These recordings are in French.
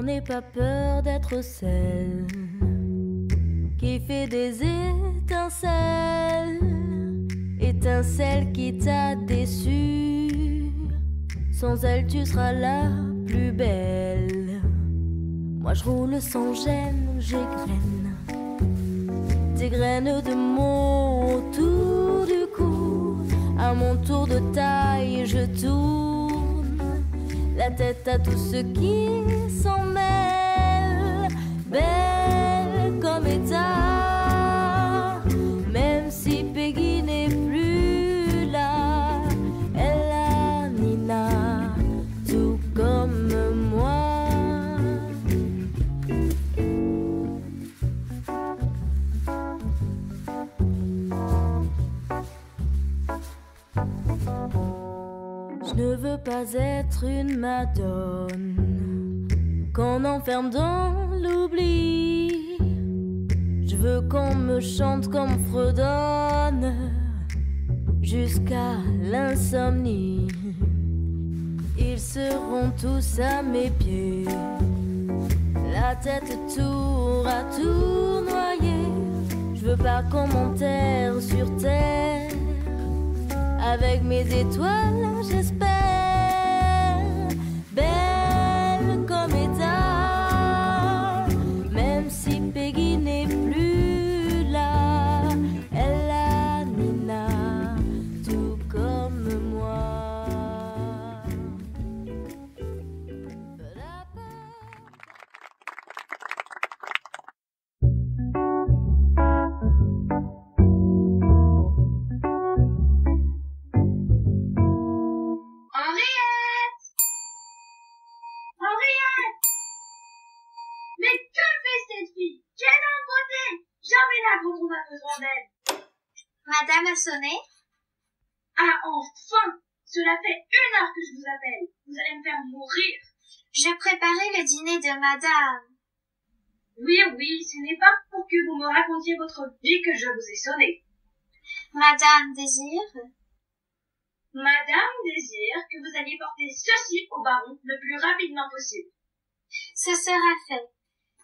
n'aie pas peur d'être celle qui fait des étincelles, étincelle qui t'a déçu. Sans elle tu seras la plus belle. Moi je roule sans gêne, j'égrène des graines de mots autour du cou. À mon tour de taille je tourne la tête à tout ce qui s'en mêle. Belle comme état, même si Peggy n'est plus là, elle a Nina, tout comme moi. Je ne veux pas être une madone qu'on enferme dans l'oubli. Je veux qu'on me chante comme fredonne jusqu'à l'insomnie. Ils seront tous à mes pieds, la tête tour à tournoyer. Je veux pas qu'on m'enterre sur terre, avec mes étoiles j'espère. Belle comme état, même si Peggy n'est plus là, elle a Nina, tout comme moi. Quand on a besoin d'aide. Madame a sonné? Ah, enfin! Cela fait 1 heure que je vous appelle. Vous allez me faire mourir. Je préparais le dîner de madame. Oui, ce n'est pas pour que vous me racontiez votre vie que je vous ai sonné. Madame désire? Madame désire que vous alliez porter ceci au baron le plus rapidement possible. Ce sera fait.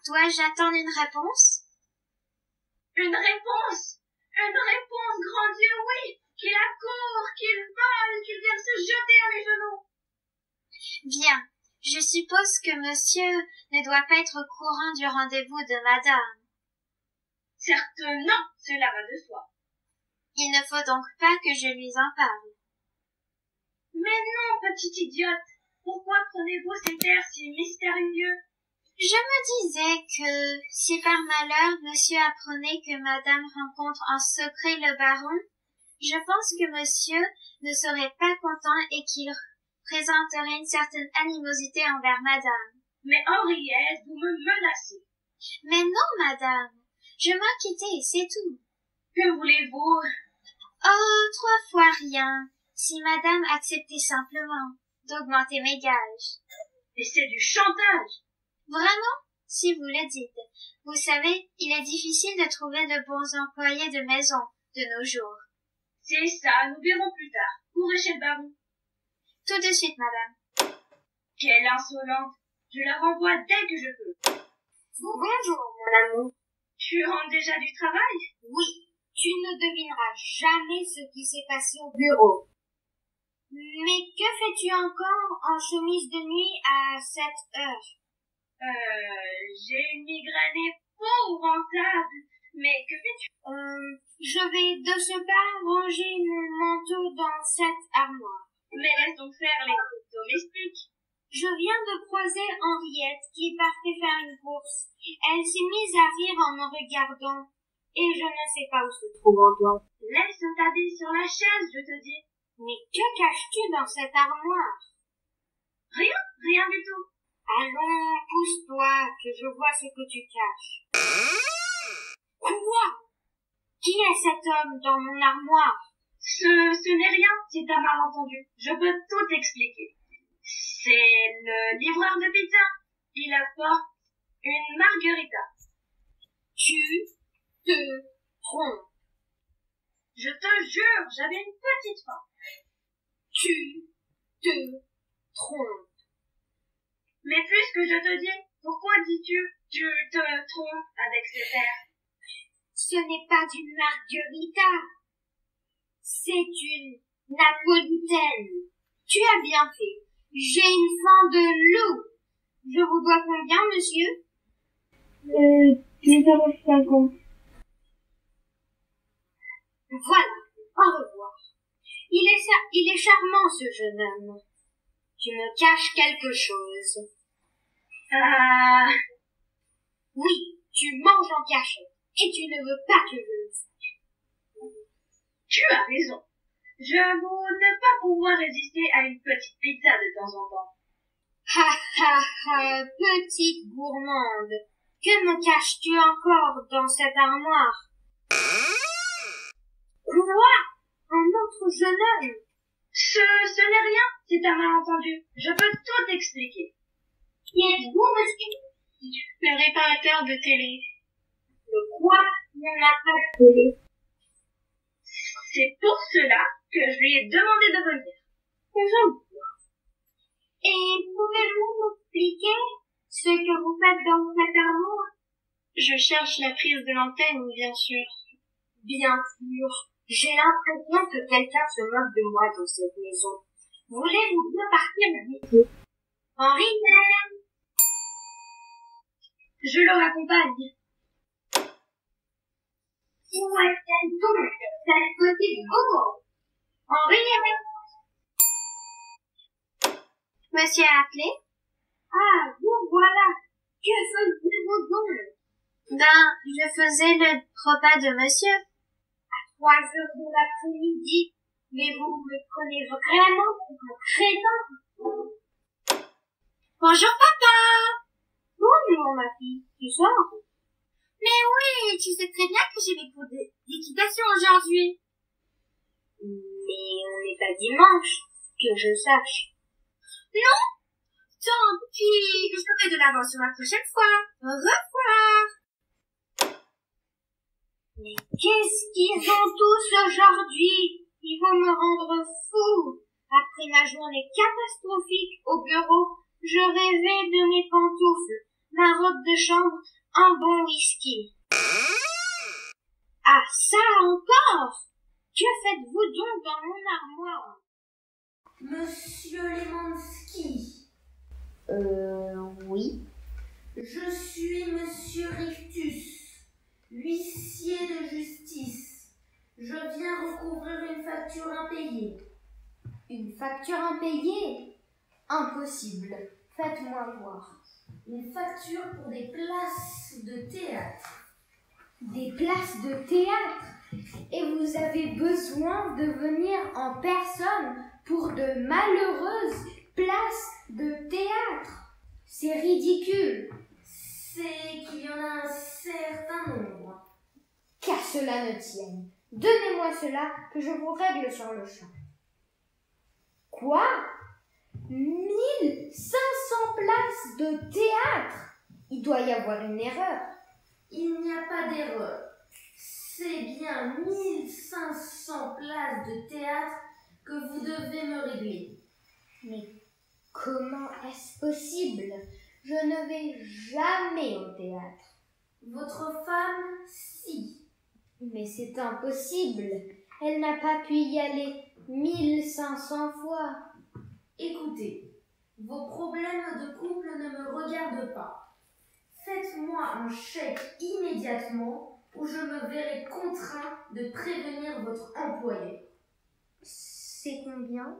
Dois-je attendre une réponse? Une réponse! Une réponse, grand Dieu, oui! Qu'il accourt, qu'il vole, qu'il vienne se jeter à mes genoux! Bien. Je suppose que monsieur ne doit pas être au courant du rendez-vous de madame. Certes non, cela va de soi. Il ne faut donc pas que je lui en parle. Mais non, petite idiote! Pourquoi prenez-vous cet air si mystérieux? Je me disais que, si par malheur monsieur apprenait que madame rencontre en secret le baron, je pense que monsieur ne serait pas content et qu'il présenterait une certaine animosité envers madame. Mais Henriette, vous me menacez. Mais non, madame. Je m'inquiétais, c'est tout. Que voulez-vous? Oh, 3 fois rien. Si madame acceptait simplement d'augmenter mes gages. Mais c'est du chantage. Vraiment? Si vous le dites. Vous savez, il est difficile de trouver de bons employés de maison de nos jours. C'est ça, nous verrons plus tard. Courez chez le baron. Tout de suite, madame. Quelle insolente! Je la renvoie dès que je peux. Bonjour, mon amour. Tu rentres déjà du travail? Oui, tu ne devineras jamais ce qui s'est passé au bureau. Mais que fais-tu encore en chemise de nuit à cette heure? J'ai une migraine épouvantable. Mais que fais-tu? Je vais de ce pas ranger mon manteau dans cette armoire. Mais laisse donc faire les domestiques. Je viens de croiser Henriette qui partait faire une course. Elle s'est mise à rire en me regardant. Et je ne sais pas où se trouve Antoine. Laisse ta bille sur la chaise, je te dis. Mais que caches-tu dans cette armoire? Rien, rien du tout. Allons, pousse-toi, que je vois ce que tu caches. Quoi? Qui est cet homme dans mon armoire? Ce n'est rien, c'est un malentendu. Je peux tout expliquer. C'est le livreur de pizza. Il apporte une margarita. Tu te trompes. Je te jure, j'avais une petite faim. Tu te trompes. Mais puisque je te dis, Pourquoi dis-tu tu te trompes avec ce père? Ce n'est pas une margarita. C'est une napolitaine. Tu as bien fait. J'ai une faim de loup. Je vous dois combien, monsieur? 2,50 €. Voilà. Au revoir. Il est charmant, ce jeune homme. Tu me caches quelque chose. Oui, tu manges en cachette. Et tu ne veux pas que je le sache. Tu as raison. Je avoue ne pas pouvoir résister à une petite pizza de temps en temps. Ha ha ha, petite gourmande. Que me caches-tu encore dans cette armoire? Quoi? Un autre jeune homme? Ce n'est rien, c'est un malentendu. Je peux tout expliquer. Qui êtes-vous, monsieur? Le réparateur de télé. Le quoi? Il n'y en a pas de télé. C'est pour cela que je lui ai demandé de venir. Et pouvez-vous m'expliquer ce que vous faites dans cette armoire? Je cherche la prise de l'antenne, bien sûr. Bien sûr. J'ai l'impression que quelqu'un se moque de moi dans cette maison. Voulez-vous bien partir avec eux? Henri, je le raccompagne. Où est-elle donc, cette petite bourre? Henri, Monsieur a appelé? ah, vous voilà. Que faisiez-vous donc? Je faisais le repas de monsieur. 3 heures de l'après-midi. Mais vous me prenez vraiment pour un crétin. Bonjour papa! Bonjour ma fille, tu sors? Mais oui, tu sais très bien que j'ai mes cours d'équitation aujourd'hui. Mais on n'est pas dimanche, que je sache. Non? Tant pis, je ferai de l'avance sur la prochaine fois. Au revoir! Mais qu'est-ce qu'ils ont tous aujourd'hui? Ils vont me rendre fou. Après ma journée catastrophique au bureau, je rêvais de mes pantoufles, ma robe de chambre, un bon whisky. Ah, ça encore? Que faites-vous donc dans mon armoire? Monsieur Lemanski. Oui. Je suis Monsieur Rictus, huissier de justice. Je viens recouvrir une facture impayée. Une facture impayée? Impossible. Faites-moi voir. Une facture pour des places de théâtre. Des places de théâtre? Et vous avez besoin de venir en personne pour de malheureuses places de théâtre? C'est ridicule. C'est qu'il y en a un certain nombre. Qu'à cela ne tienne. Donnez-moi cela que je vous règle sur le champ. Quoi? 1500 places de théâtre? Il doit y avoir une erreur. Il n'y a pas d'erreur. C'est bien 1500 places de théâtre que vous devez me régler. Mais comment est-ce possible? Je ne vais jamais au théâtre. Votre femme, si. Mais c'est impossible. Elle n'a pas pu y aller 1500 fois. Écoutez, vos problèmes de couple ne me regardent pas. Faites-moi un chèque immédiatement ou je me verrai contraint de prévenir votre employé. C'est combien?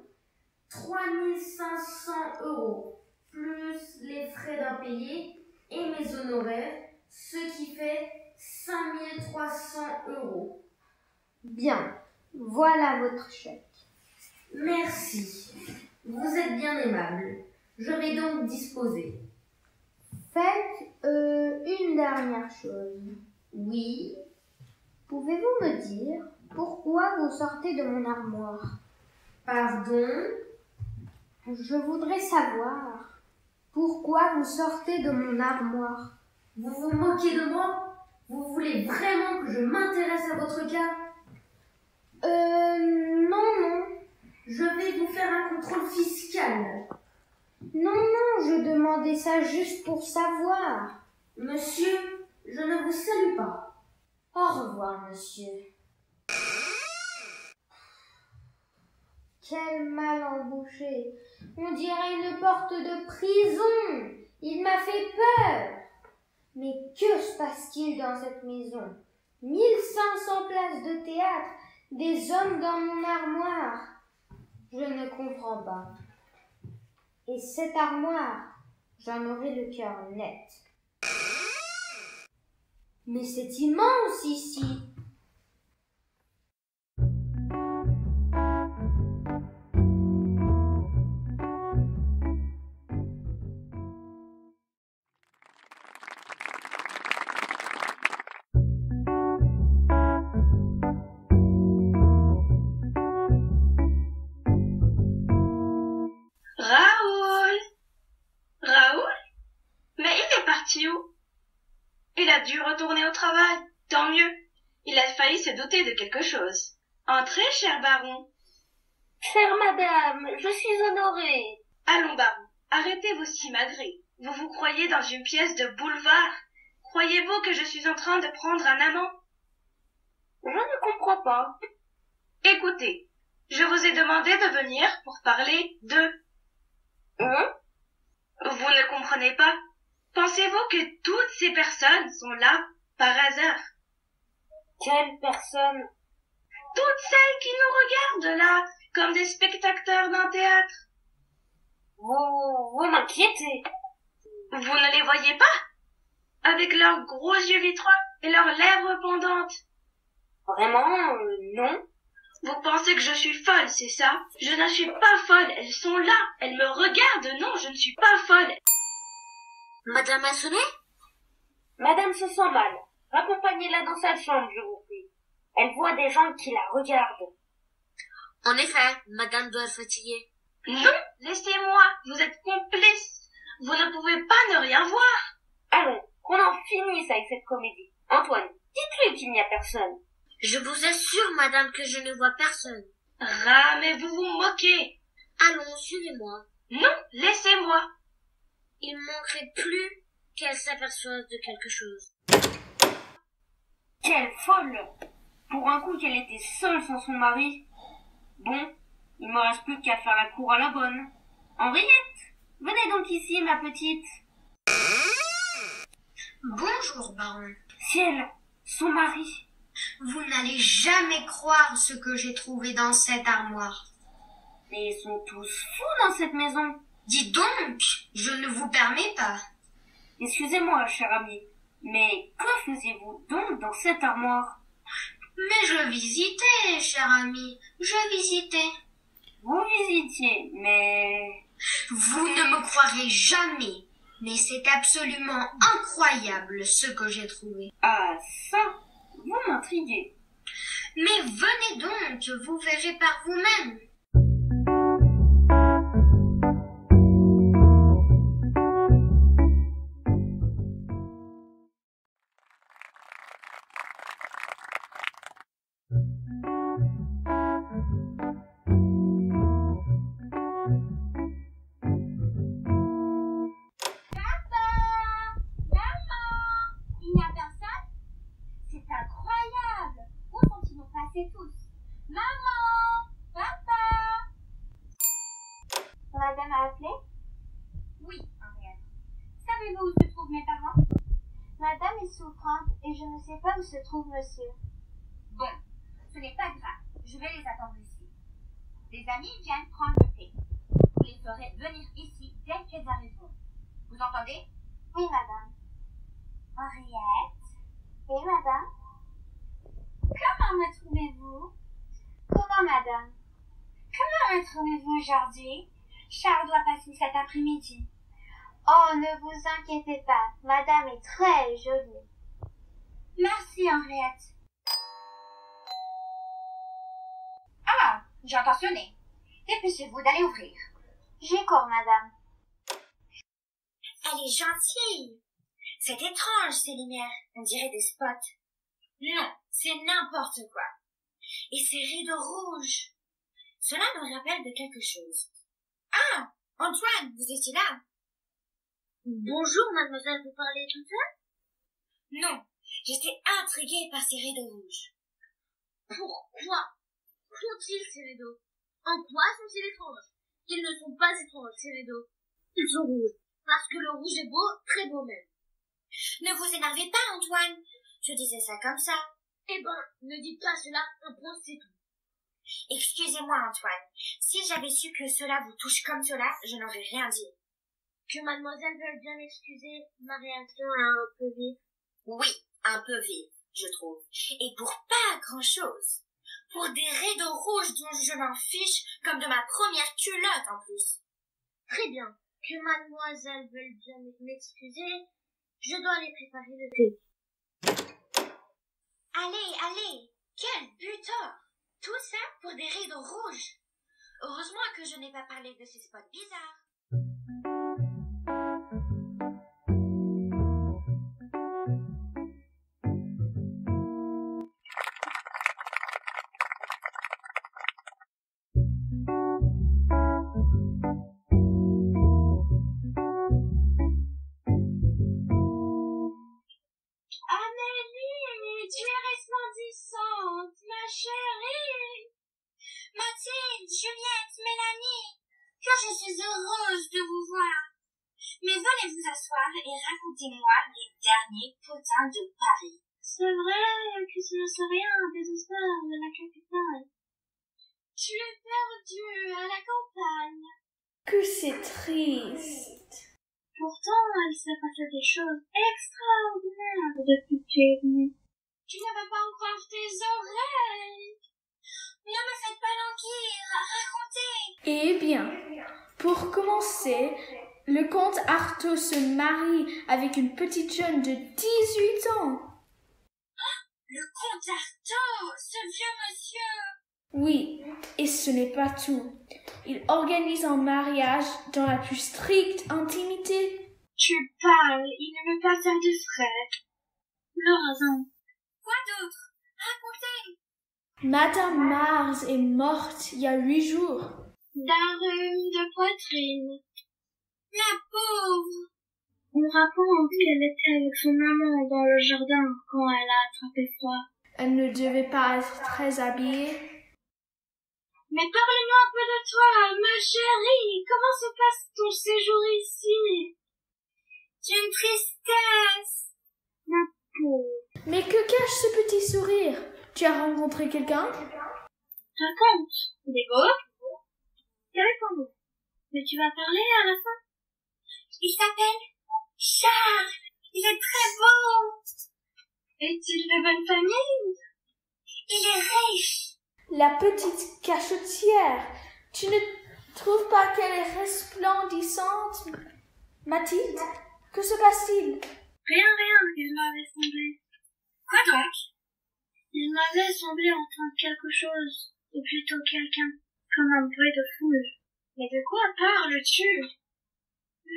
3500 € plus les frais d'impayés et mes honoraires, ce qui fait 5300 €. Bien, voilà votre chèque. Merci. Vous êtes bien aimable. Je vais donc disposer. Faites une dernière chose. Oui. Pouvez-vous me dire pourquoi vous sortez de mon armoire? Pardon? Je voudrais savoir pourquoi vous sortez de mon armoire. Vous vous moquez de moi? Vous voulez vraiment que je m'intéresse à votre cas? Non. Je vais vous faire un contrôle fiscal. Non, non, je demandais ça juste pour savoir. Monsieur, je ne vous salue pas. Au revoir, monsieur. Quel mal embouché. On dirait une porte de prison. Il m'a fait peur. Mais que se passe-t-il dans cette maison? 1500 places de théâtre, des hommes dans mon armoire. Je ne comprends pas. Et cette armoire, j'en aurai le cœur net. Mais c'est immense ici. Raoul! Raoul? Mais il est parti où? Il a dû retourner au travail. Tant mieux. Il a failli se douter de quelque chose. Entrez, cher baron. Chère madame, je suis honorée. Allons, baron, arrêtez vos simagrées. Vous vous croyez dans une pièce de boulevard? Croyez-vous que je suis en train de prendre un amant? Je ne comprends pas. Écoutez, je vous ai demandé de venir pour parler de... Vous ne comprenez pas? Pensez-vous que toutes ces personnes sont là par hasard? Quelle personne? Toutes celles qui nous regardent là, comme des spectateurs d'un théâtre. Vous m'inquiétez. Vous ne les voyez pas? Avec leurs gros yeux vitreux et leurs lèvres pendantes. Vraiment, non. Vous pensez que je suis folle, c'est ça? Je ne suis pas folle, elles sont là, elles me regardent, non, je ne suis pas folle. Madame a sonné? Madame se sent mal. Raccompagnez-la dans sa chambre, je vous prie. Elle voit des gens qui la regardent. En effet, madame doit être fatiguée. Non, laissez-moi, vous êtes complice. Vous ne pouvez pas ne rien voir. Allons, qu'on en finisse avec cette comédie. Antoine, dites-lui qu'il n'y a personne. Je vous assure, madame, que je ne vois personne. Ah, mais vous vous moquez. Allons, suivez-moi. Non, laissez-moi. Il manquerait plus qu'elle s'aperçoive de quelque chose. Quelle folle! Pour un coup qu'elle était seule sans son mari. Bon, il me reste plus qu'à faire la cour à la bonne. Henriette, venez donc ici, ma petite. Bonjour, baron. Ciel, son mari. Vous n'allez jamais croire ce que j'ai trouvé dans cette armoire. Mais ils sont tous fous dans cette maison. Dites donc, je ne vous permets pas. Excusez-moi, cher ami, mais que faisiez-vous donc dans cette armoire? Mais je visitais, cher ami, je visitais. Vous visitiez, mais... Vous ne me croirez jamais, mais c'est absolument incroyable ce que j'ai trouvé. Ah, ça, vous m'intriguez. Mais venez donc, vous verrez par vous-même. Madame a appelé? Oui, Henriette. Savez-vous où se trouvent mes parents? Madame est souffrante et je ne sais pas où se trouve monsieur. Bon, ce n'est pas grave. Je vais les attendre ici. Des amis viennent prendre le thé. Vous les ferez venir ici dès qu'elles arriveront. Vous entendez? Oui, madame. Henriette, Oui, madame. comment me trouvez-vous? Comment, madame? Comment me trouvez-vous aujourd'hui? Charles doit passer cet après-midi. Oh, ne vous inquiétez pas. Madame est très jolie. Merci, Henriette. Ah, j'entends sonner. Dépêchez-vous d'aller ouvrir. J'y cours, madame. Elle est gentille. C'est étrange, ces lumières. On dirait des spots. Non, c'est n'importe quoi. Et ces rideaux rouges. Cela me rappelle de quelque chose. Ah, Antoine, vous étiez là? Bonjour, mademoiselle, vous parlez toute seule? Non, j'étais intriguée par ces rideaux rouges. Pourquoi font-ils ces rideaux? En quoi sont-ils étranges? Qu'ils ne sont pas étranges, ces rideaux. Ils sont rouges, parce que le rouge est beau, très beau même. Ne vous énervez pas, Antoine. Je disais ça comme ça. Eh ben, ne dites pas cela, un point c'est tout. Excusez-moi, Antoine. Si j'avais su que cela vous touche comme cela, je n'aurais rien dit. Que mademoiselle veuille bien m'excuser, ma réaction est un peu vive. Oui, un peu vive, je trouve. Et pour pas grand-chose. Pour des rideaux rouges dont je m'en fiche, comme de ma première culotte en plus. Très bien. Que mademoiselle veuille bien m'excuser, je dois aller préparer le thé. Allez, quel butor! Tout ça pour des rideaux rouges. Heureusement que je n'ai pas parlé de ces spots bizarres. Amélie, tu es resplendissante, ma chérie. Mathilde, Juliette, Mélanie, que je suis heureuse de vous voir. Mais venez vous asseoir et racontez-moi les derniers potins de Paris. C'est vrai que tu ne sais rien des histoires de la capitale. Tu es perdue à la campagne. Que c'est triste. Pourtant, il s'est passé des choses extraordinaires depuis que tu es venue. Tu n'avais pas encore tes oreilles. Ne me faites pas languir, racontez. Eh bien, pour commencer, le comte Artaud se marie avec une petite jeune de 18 ans. Le comte Artaud, ce vieux monsieur. Oui, et ce n'est pas tout. Il organise un mariage dans la plus stricte intimité. Tu parles, il ne veut pas faire de frais. Le raison. Quoi d'autre? Racontez. Madame Mars est morte il y a 8 jours. D'un rhume de poitrine. La pauvre. On raconte qu'elle était avec son amant dans le jardin quand elle a attrapé froid. Elle ne devait pas être très habillée. Mais parle-nous un peu de toi, ma chérie. Comment se passe ton séjour ici? D'une tristesse. Ma pauvre. Mais que cache ce petit sourire? Tu as rencontré quelqu'un? Raconte. Il est beau? Quel est ton nom? Mais tu vas parler à la fin? Il s'appelle Charles. Il est très beau. Est-il de bonne famille? Il est riche. La petite cachetière. Tu ne trouves pas qu'elle est resplendissante? Mathilde, que se passe-t-il? Rien, il m'avait semblé. Quoi donc? Il m'avait semblé entendre quelque chose, ou plutôt quelqu'un, comme un bruit de foule. Mais de quoi parles-tu?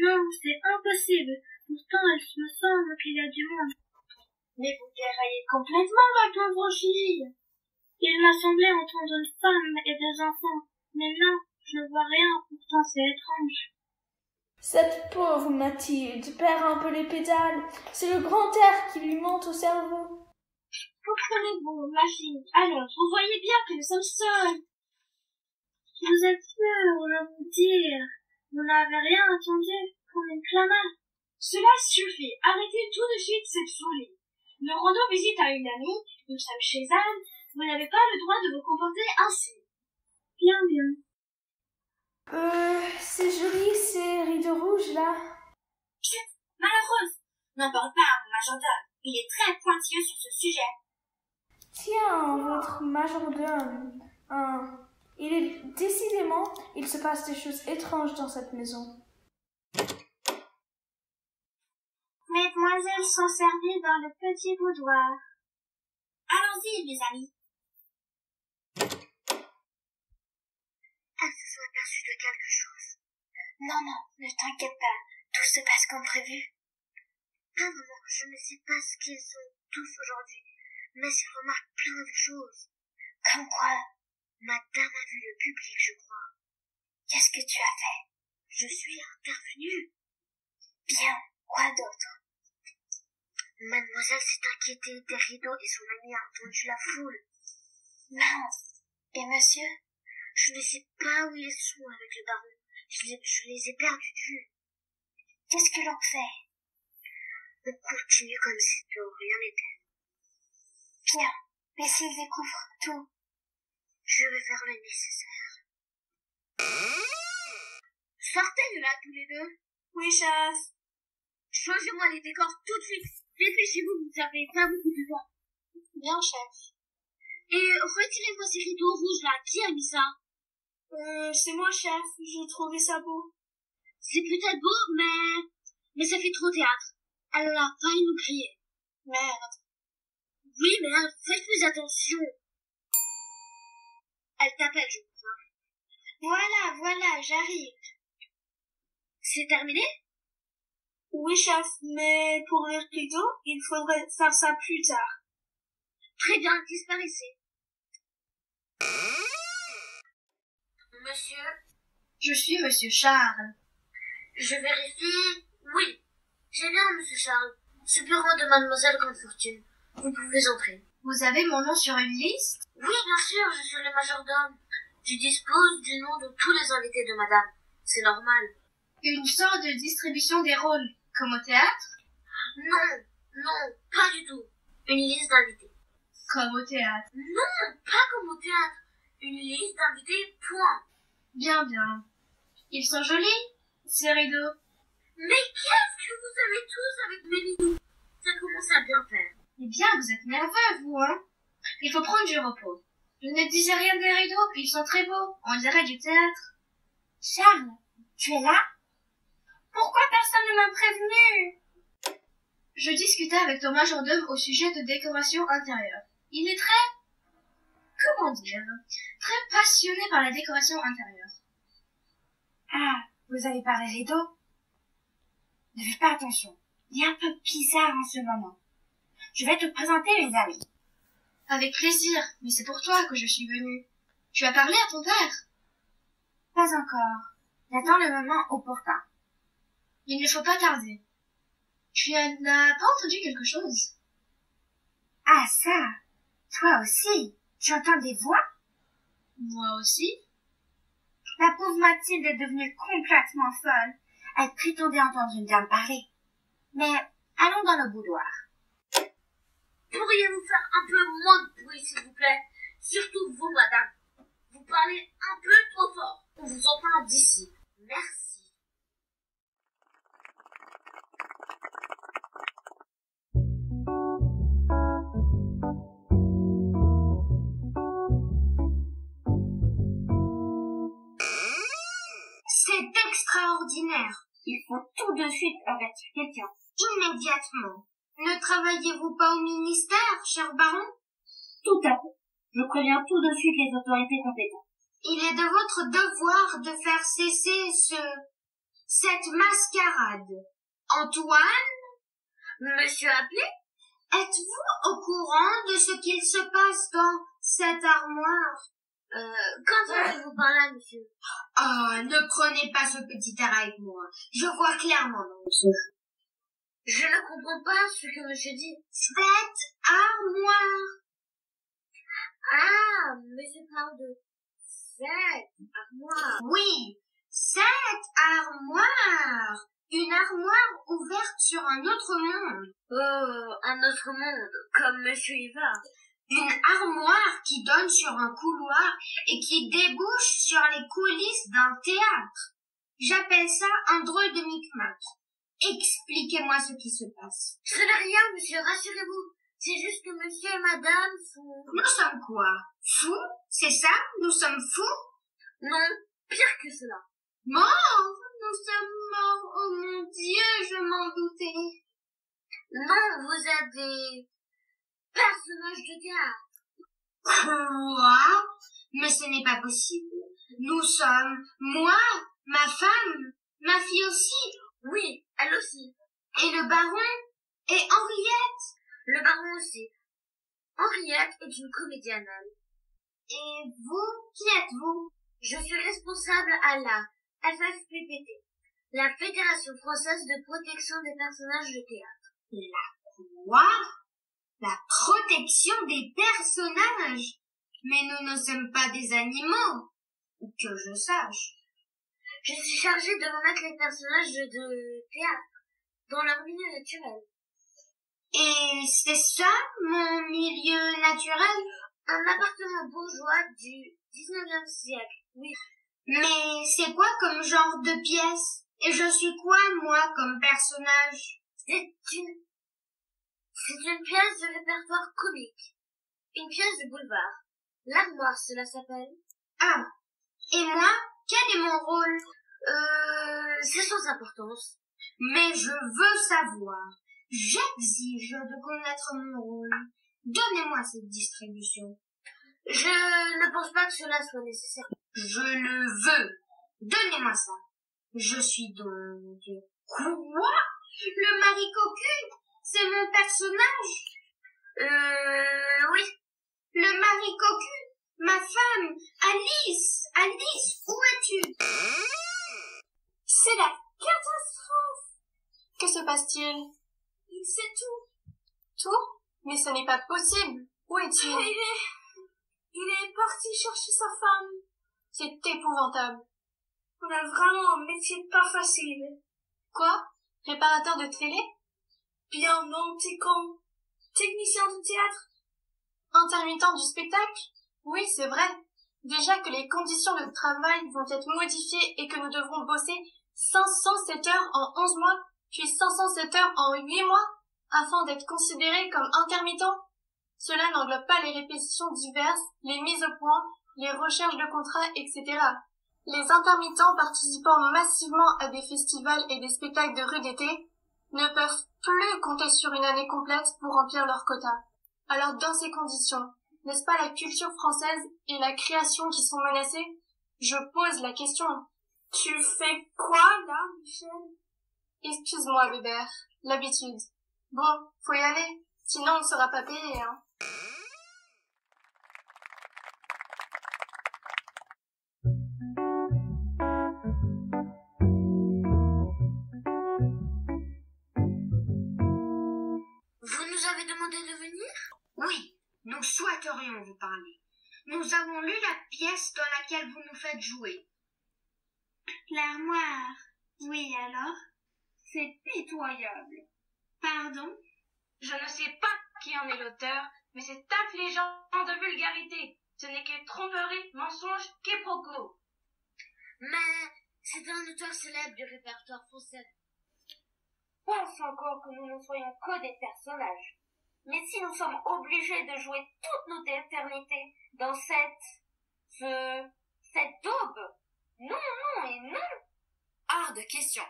Non, c'est impossible. Pourtant, il me semble qu'il y a du monde. Mais vous déraillez complètement, ma pauvre fille. Il m'a semblé entendre une femme et des enfants. Mais non, je ne vois rien, pourtant c'est étrange. Cette pauvre Mathilde perd un peu les pédales. C'est le grand air qui lui monte au cerveau. Comprenez-vous, ma fille? Allons, vous voyez bien que nous sommes seuls. Vous êtes sûre de vous dire? Vous n'avez rien entendu comme une clameur? Cela suffit. Arrêtez tout de suite cette folie. Nous rendons visite à une amie. Nous sommes chez Anne. Vous n'avez pas le droit de vous comporter ainsi. Bien. C'est joli ces rideaux rouges là. Chut, malheureuse. N'en parle pas à mon majordome. Il est très pointilleux sur ce sujet. Tiens, votre majordome. Décidément, il se passe des choses étranges dans cette maison. Mesdemoiselles sont servies dans le petit boudoir. Allons-y, mes amis. Elle se soit aperçue de quelque chose. Non, ne t'inquiète pas. Tout se passe comme prévu. Ah maman, je ne sais pas ce qu'ils sont tous aujourd'hui, mais ils remarquent plein de choses. Comme quoi? Madame a vu le public, je crois. Qu'est-ce que tu as fait? Je suis intervenue. Bien, quoi d'autre? Mademoiselle s'est inquiétée des rideaux et son amie a entendu la foule. Mince. Et monsieur? Je ne sais pas où ils sont avec le baron. Je les ai perdus de vue. Qu'est-ce que l'on fait? On continue comme si de rien n'était. Bien. Mais s'ils découvrent tout? Je vais faire le nécessaire. Sortez de là tous les deux. Oui, chef. Changez-moi les décors tout de suite. Dépêchez-vous, vous n'avez pas beaucoup de temps. Bien, chef. Et retirez-moi ces rideaux rouges là. Qui a mis ça? C'est moi, chef. J'ai trouvé ça beau. C'est peut-être beau, mais ça fait trop théâtre. Elle a failli nous crier. Merde. Oui, mais faites plus attention. Elle t'appelle, je crois. Voilà, j'arrive. C'est terminé? Oui, chef, mais pour les rideaux, il faudrait faire ça plus tard. Très bien, disparaissez. Monsieur? Je suis monsieur Charles. Je vérifie. Oui. J'ai bien, monsieur Charles. Ce bureau de mademoiselle Grande Fortune. Vous pouvez entrer. Vous avez mon nom sur une liste? Oui, bien sûr, je suis le majordome. Je dispose du nom de tous les invités de madame. C'est normal. Une sorte de distribution des rôles, comme au théâtre? Non, pas du tout. Une liste d'invités. Comme au théâtre. Non, pas comme au théâtre. Une liste d'invités, point. Bien. Ils sont jolis, ces rideaux. Mais qu'est-ce que vous avez tous avec mes rideaux? Ça commence à bien faire. Eh bien, vous êtes nerveux, vous, hein? Il faut prendre du repos. Je ne disais rien des rideaux, puis ils sont très beaux. On dirait du théâtre. Charles, tu es là? Pourquoi personne ne m'a prévenu? Je discutais avec ton majordome au sujet de décoration intérieure. Il est comment dire, très passionné par la décoration intérieure. Ah, vous avez parlé rideaux? Ne fais pas attention. Il est un peu bizarre en ce moment. Je vais te présenter mes amis. Avec plaisir, mais c'est pour toi que je suis venue. Tu as parlé à ton père? Pas encore. J'attends le moment opportun. Il ne faut pas tarder. Tu n'as pas entendu quelque chose? Ah ça, toi aussi, tu entends des voix? Moi aussi. La pauvre Mathilde est devenue complètement folle. Elle prétendait entendre une dame parler. Mais allons dans le boudoir. Pourriez-vous faire un peu moins de bruit, s'il vous plaît? Surtout vous, madame. Vous parlez un peu trop fort. On vous entend d'ici. Merci. C'est extraordinaire. Il faut tout de suite avertir quelqu'un. Immédiatement. Ne travaillez-vous pas au ministère, cher baron? Tout à fait. Je préviens tout de suite les autorités compétentes. Il est de votre devoir de faire cesser cette mascarade. Antoine? Monsieur appelé? Êtes-vous au courant de ce qu'il se passe dans cette armoire? Quand allez-vous par là, monsieur? Ah, ne prenez pas ce petit air avec moi. Je vois clairement dans votre jeu. Je ne comprends pas ce que monsieur dit. Cette armoire. Ah, monsieur parle de cette armoire. Oui, cette armoire. Une armoire ouverte sur un autre monde. Oh, un autre monde, comme monsieur y va. Une armoire qui donne sur un couloir et qui débouche sur les coulisses d'un théâtre. J'appelle ça un drôle de micmac. Expliquez-moi ce qui se passe. Ce n'est rien, monsieur, rassurez-vous. C'est juste que monsieur et madame sont... Nous sommes quoi? Fous? C'est ça? Nous sommes fous? Non, pire que cela. Morts? Nous sommes morts. Oh mon Dieu, je m'en doutais. Non, vous êtes des personnages de théâtre. Quoi? Mais ce n'est pas possible. Nous sommes, moi, ma femme, ma fille aussi. Oui, elle aussi. Et le baron? Et Henriette? Le baron aussi. Henriette est une comédienne. Et vous? Qui êtes-vous? Je suis responsable à la FFPPT. La Fédération française de protection des personnages de théâtre. La quoi? La protection des personnages? Mais nous ne sommes pas des animaux, ou que je sache. Je suis chargée de remettre les personnages de théâtre dans leur milieu naturel. Et c'est ça, mon milieu naturel? Un appartement bourgeois du 19e siècle, oui. Mais c'est quoi comme genre de pièce? Et je suis quoi, moi, comme personnage? C'est une pièce de répertoire comique. Une pièce de boulevard. L'armoire, cela s'appelle. Ah. Et moi, quel est mon rôle? C'est sans importance. Mais je veux savoir. J'exige de connaître mon rôle. Donnez-moi cette distribution. Je ne pense pas que cela soit nécessaire. Je le veux. Donnez-moi ça. Je suis donc... Quoi? Le mari cocu? C'est mon personnage? Oui. Le mari cocu? Ma femme? Alice? Alice, où es-tu? C'est la catastrophe. Que se passe-t-il? Il sait tout. Tout? Mais ce n'est pas possible. Où est-il? Il est parti chercher sa femme. C'est épouvantable. On a vraiment un métier pas facile. Quoi? Réparateur de télé? Bien non, t'es con. Technicien de théâtre. Intermittent du spectacle? Oui, c'est vrai. Déjà que les conditions de travail vont être modifiées et que nous devrons bosser 507 heures en 11 mois, puis 507 heures en 8 mois, afin d'être considérés comme intermittents. Cela n'englobe pas les répétitions diverses, les mises au point, les recherches de contrats, etc. Les intermittents participant massivement à des festivals et des spectacles de rue d'été ne peuvent plus compter sur une année complète pour remplir leur quota. Alors dans ces conditions, n'est-ce pas la culture française et la création qui sont menacées? Je pose la question. Tu fais quoi là, Michel? Excuse-moi, Bébert. L'habitude. Bon, faut y aller. Sinon, on ne sera pas payé, hein. Vous nous avez demandé de venir? Oui, nous souhaiterions vous parler. Nous avons lu la pièce dans laquelle vous nous faites jouer. L'armoire. Oui, alors? C'est pitoyable. Pardon? Je ne sais pas qui en est l'auteur, mais c'est affligeant de vulgarité. Ce n'est que tromperie, mensonge, quiproquo. Mais c'est un auteur célèbre du répertoire français. Pense encore que nous ne soyons que des personnages. Mais si nous sommes obligés de jouer toute notre éternité dans cette daube, non et non. Hors de question.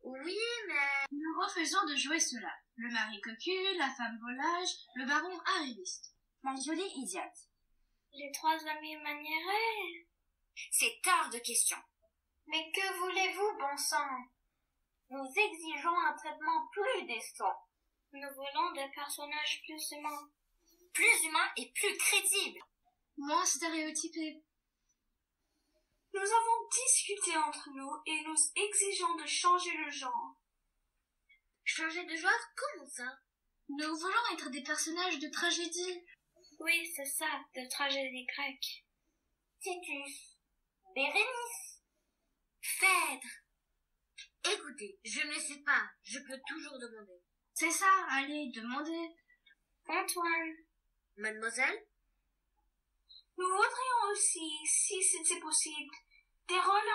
Oui, mais... Nous refusons de jouer cela. Le mari cocu, la femme volage, le baron arriviste. La jolie idiote. Les trois amis maniérés. C'est hors de question. Mais que voulez-vous, bon sang? Nous exigeons un traitement plus décent. Nous voulons des personnages plus humains. Plus humain et plus crédible. Moins stéréotypé. Nous avons discuté entre nous et nous exigeons de changer le genre. Changer de genre? Comment ça? Nous voulons être des personnages de tragédie. Oui, c'est ça, de tragédie grecque. Titus, Bérénice, Phèdre. Écoutez, je ne sais pas, je peux toujours demander. C'est ça, allez, demandez. Antoine. Mademoiselle? Nous voudrions aussi, si c'était possible, des rôles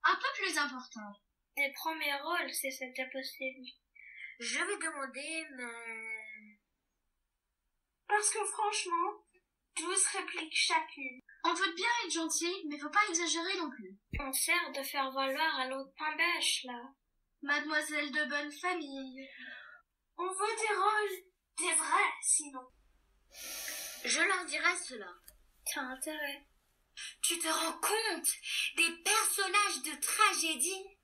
Un peu plus importants. des premiers rôles, si c'était possible. Je vais demander, mais... Parce que franchement, 12 répliques chacune. On veut bien être gentil, mais faut pas exagérer non plus. On sert de faire valoir à l'autre pain bêche, là. Mademoiselle de bonne famille. On veut des rôles, des vrais, sinon. Je leur dirai cela. T'as intérêt. Tu te rends compte? Des personnages de tragédie?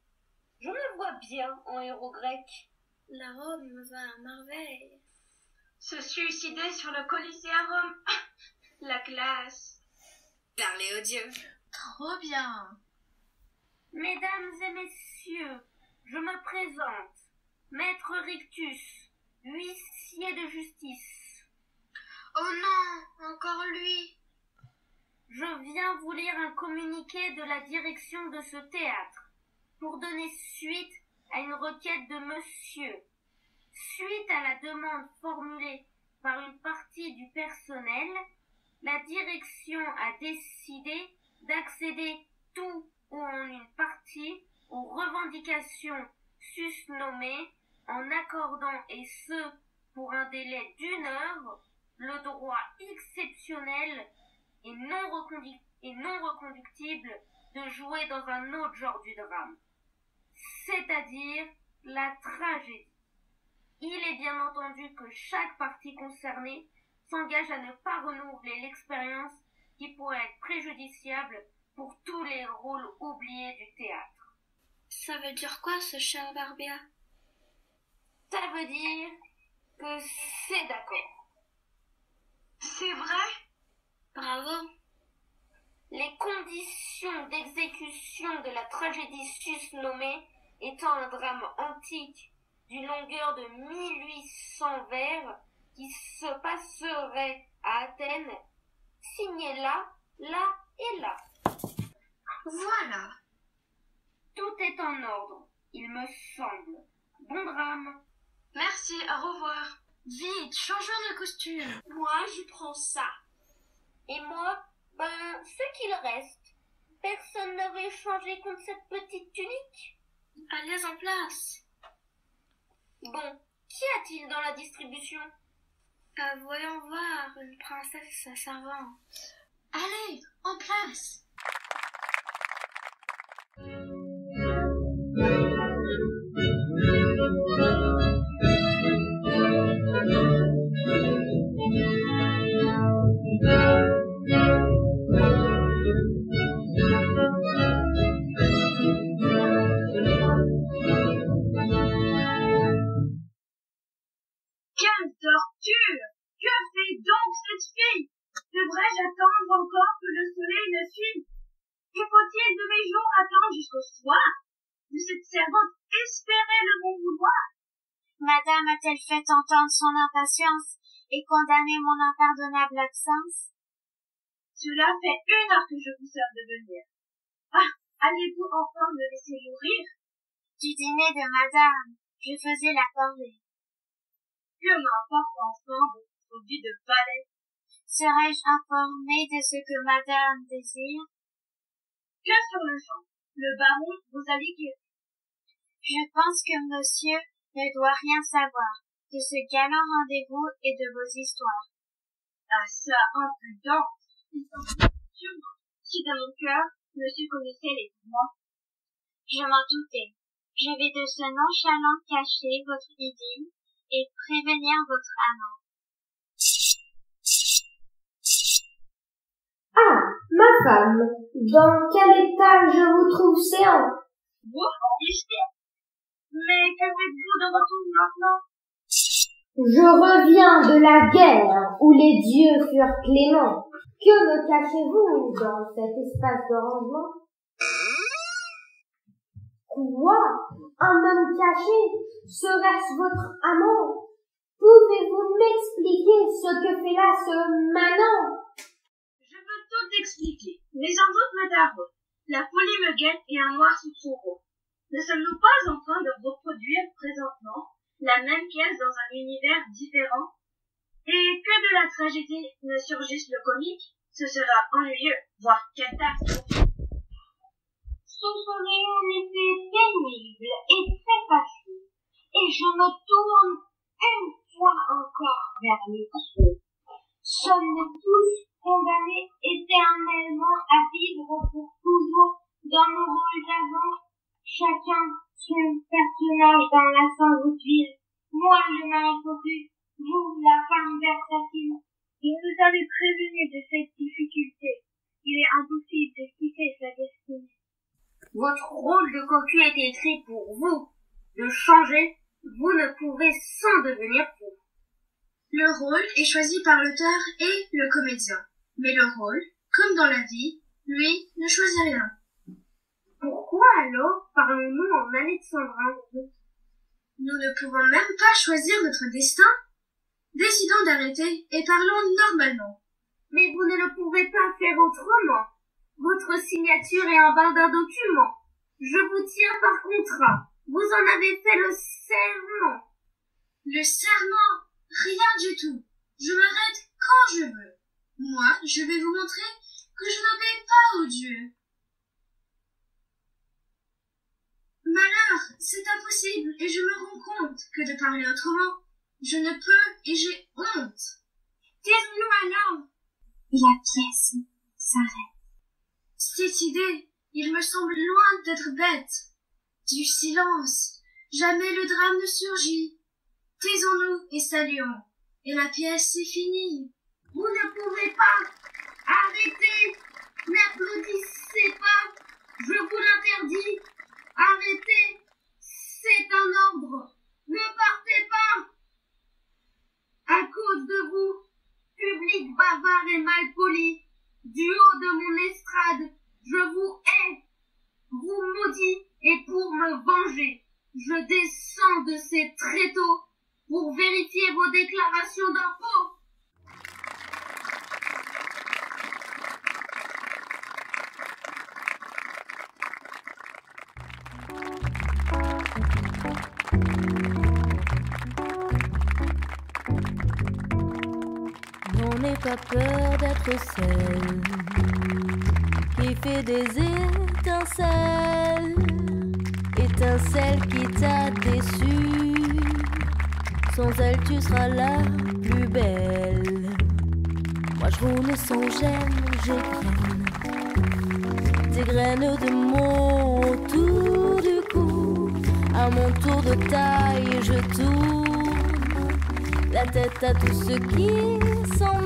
je me vois bien en héros grec. La robe me va à merveille. Se suicider sur le Colisée à Rome. La classe. Parlez aux dieux. Trop bien. Mesdames et messieurs, je me présente, Maître Rictus, huissier de justice. Oh non, encore lui. Je viens vous lire un communiqué de la direction de ce théâtre pour donner suite à une requête de monsieur. Suite à la demande formulée par une partie du personnel, la direction a décidé d'accéder tout ou en une partie aux revendications susnommées en accordant, et ce pour un délai d'1 heure, le droit exceptionnel et non reconductible de jouer dans un autre genre du drame, c'est-à-dire la tragédie. Il est bien entendu que chaque partie concernée s'engage à ne pas renouveler l'expérience qui pourrait être préjudiciable pour tous les rôles oubliés du théâtre. Ça veut dire quoi, ce cher Barbia? Ça veut dire que c'est d'accord. C'est vrai? Bravo. Les conditions d'exécution de la tragédie susnommée étant un drame antique d'une longueur de 1800 vers qui se passerait à Athènes, signé là et là. Voilà. Tout est en ordre, il me semble. Bon drame. Merci, au revoir. Vite, changeons de costume. Moi, je prends ça. Et moi, ce qu'il reste. Personne ne veut échanger contre cette petite tunique? Allez en place. Bon, qu'y a-t-il dans la distribution? Voyons voir, une princesse et sa servante. Allez, en place. Quelle torture! Que fait donc cette fille? Devrais-je attendre encore que le soleil ne suive? Et faut-il de mes jours attendre jusqu'au soir? De cette servante espérer le bon vouloir? Madame a-t-elle fait entendre son impatience et condamné mon impardonnable absence? Cela fait 1 heure que je vous sers de venir. Ah, allez-vous enfin me laisser mourir? Du dîner de madame, je faisais la corvée. Que m'importe enfin votre vie de valet? Serais-je informée de ce que madame désire? Que sur le champ, le baron vous a liquidé. Je pense que monsieur ne doit rien savoir de ce galant rendez-vous et de vos histoires. Ah ça, impudent! Il semble sûrement si dans mon cœur, monsieur connaissait les tourments. Je m'en doutais. Je vais de ce nonchalant cacher votre idylle et prévenir votre amant. Ah, ma femme, dans quel état je vous trouve séant? Vous, ici? Mais que faites-vous de retour maintenant? Je reviens de la guerre où les dieux furent cléments. Que me cachez-vous dans cet espace de rangement? Quoi? Un homme caché? Serait-ce votre amant? Pouvez-vous m'expliquer ce que fait là ce manant? Je peux tout expliquer, mais sans doute me tarde. La folie me guette et un noir sous fourreau. Ne sommes-nous pas en train de reproduire présentement la même pièce dans un univers différent? Et que de la tragédie ne surgisse le comique, ce sera ennuyeux, voire catastrophique. Ce serait en effet pénible et très facile, et je me tourne une fois encore vers les cieux. Sommes-nous tous condamnés éternellement à vivre pour toujours dans nos rôles d'avant, chacun son personnage dans la sans doute ville, moi le mari cocu, vous la femme versatile. Il nous avait prévenu de cette difficulté. Il est impossible d'expliquer sa destinée. Votre rôle de cocu est écrit pour vous. De changer, vous ne pouvez sans devenir fou. Le rôle est choisi par l'auteur et le comédien. Mais le rôle, comme dans la vie, lui, ne choisit rien. Pourquoi Pourquoi alors parlons-nous en alexandrin? Nous ne pouvons même pas choisir notre destin. Décidons d'arrêter et parlons normalement. Mais vous ne le pouvez pas faire autrement. Votre signature est en bas d'un document. Je vous tiens par contrat. Vous en avez fait le serment. Le serment? Rien du tout. Je m'arrête quand je veux. Moi, je vais vous montrer que je n'obéis pas aux dieux. Malheur, c'est impossible et je me rends compte que de parler autrement, je ne peux et j'ai honte. Taisons-nous alors. La pièce s'arrête. Cette idée, il me semble loin d'être bête. Du silence, jamais le drame ne surgit. Taisons-nous et saluons, et la pièce est finie. Vous ne pouvez pas. Arrêtez. N'applaudissez pas. Je vous l'interdis. Arrêtez. C'est un ordre. Ne partez pas. À cause de vous, public bavard et malpoli, du haut de mon estrade, je vous hais. Vous maudis, et pour me venger, je descends de ces tréteaux pour vérifier vos déclarations d'impôts. On n'est pas peur d'être celle qui fait des étincelles, étincelle qui t'a déçu. Sans elle tu seras la plus belle. Moi je roule sans gêne, j'égrène des graines de mots autour du cou. À mon tour de taille je tourne la tête à tout ce qui s'en